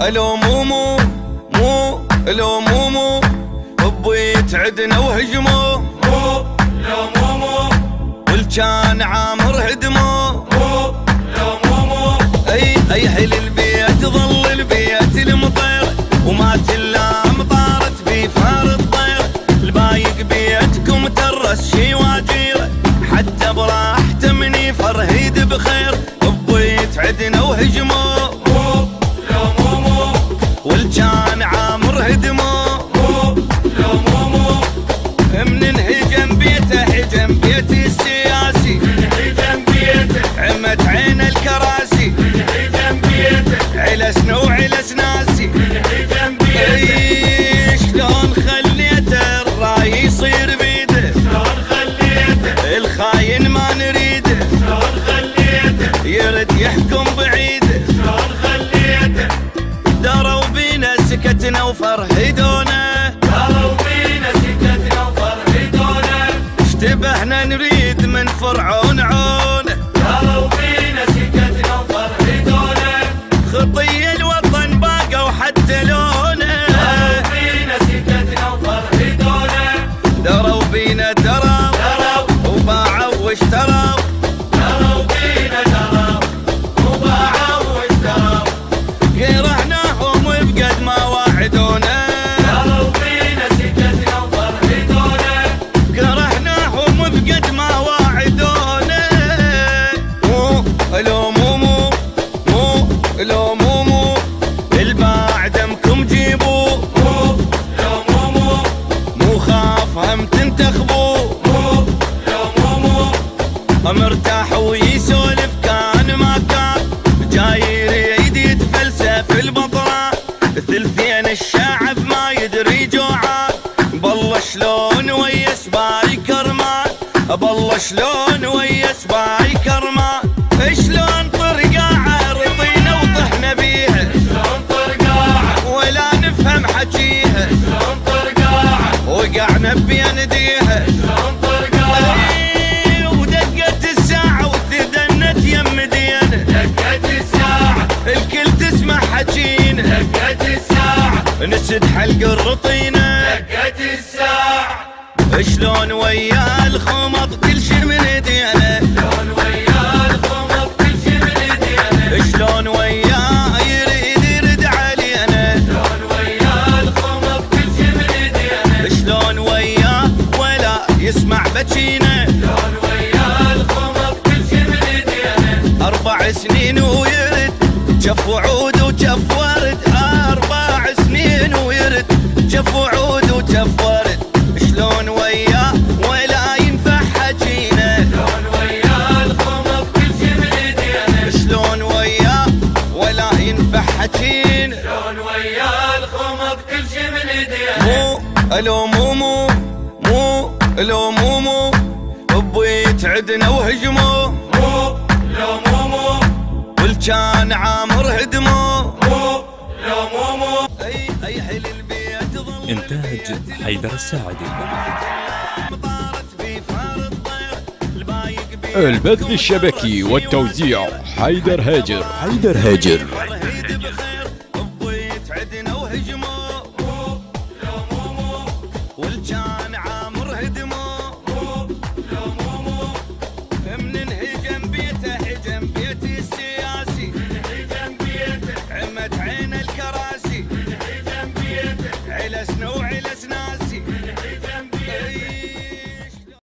الو مومو مو الو مومو ابوي يتعدنا وهجمو مو لو مومو والجان عامر هدمو مو لو مومو اي حل البيت ظل البيت المطير ومات الا مطارت بفار الطير البايق بيتكم ترس شي واجير حتى براحته مني فرهيد بخير ابوي يتعدنا وهجمو والجان عامر هدمو لو مومو من انهجم بيته هجم بيتي السياسي من هجم بيته عمت عين الكراسي من هجم بيته علسنا وعلس ناسي من هجم بيته شلون خليته الراي يصير بيده شلون خليته الخاين ما نريده شلون خليته يرد يحكم بعيده شلون خليته دروا بينا سكتنا وفرهدونا داروا بينا سكتنا وفرهدونا اشتبهنا نريد من فرعون عونه داروا بينا سكتنا وفرهدونا خطي الوطن باقى وحتى لونه داروا بينا سكتنا وفرهدونا دروا بينا دروا وباعوا واشتروا داروا بينا دروا وباعوا واشتروا كرهناهم وبقد ما وعدونا داروا بينا سكتنا وفرهدونا كرهناهم وبقد ما وعدونا مو الو مومو مو الو مومو الباع دمكم جيبوا مو لو مومو مو خاف هم تنتخبوا مو لو مومو مرتاح ويسولف كان ما كان جاي يريد يتفلسف البطرة ثلثين الشعب ما يدري جوعان بالله شلون ويا سباي كرمان بالله شلون ويا سباي كرمان شلون طرقاعة رضينا وطحنا بيها شلون طرقاعة ولا نفهم حكيها شلون طرقاعة وقعنا بين ديها شلون طرقاعة ودقت الساعة وتدنت يم دينا دقت الساعة الكل تسمع حكينا دقت الساعة نسد حلق الرطينة دقت الساعة شلون ويا الخمط كل شي من ايدينا شلون ويا الخمط كل شي من ايدينا شلون ويا يريد يرد علينا شلون ويا الخمط كل شي من ايدينا شلون ويا ولا يسمع بكينا شلون ويا الخمط كل شي من ايدينا 4 سنين ويرد جف وعود وجف ورد 4 سنين ويرد جف وعود وجف ورد شلون ويا ولا ينفع حكينا شلون ويا الخمط كل شي من ايدينا شلون ويا ولا ينفع حكينا شلون ويا الخمط كل شي من ايدينا مو الو مومو مو الو مومو ابوي يتعدنا وهجمو مو لو مومو والجان عامر هدمو مو لو مومو اي حل البيت ظل إنتاج حيدر الساعدي. البث الشبكي والتوزيع حيدر هاجر. والجان عامر هدمو من انهجم بيته هجم بيتي السياسي من هجم بيته عمت عين الكراسي من هجم بيته علسنا وعلس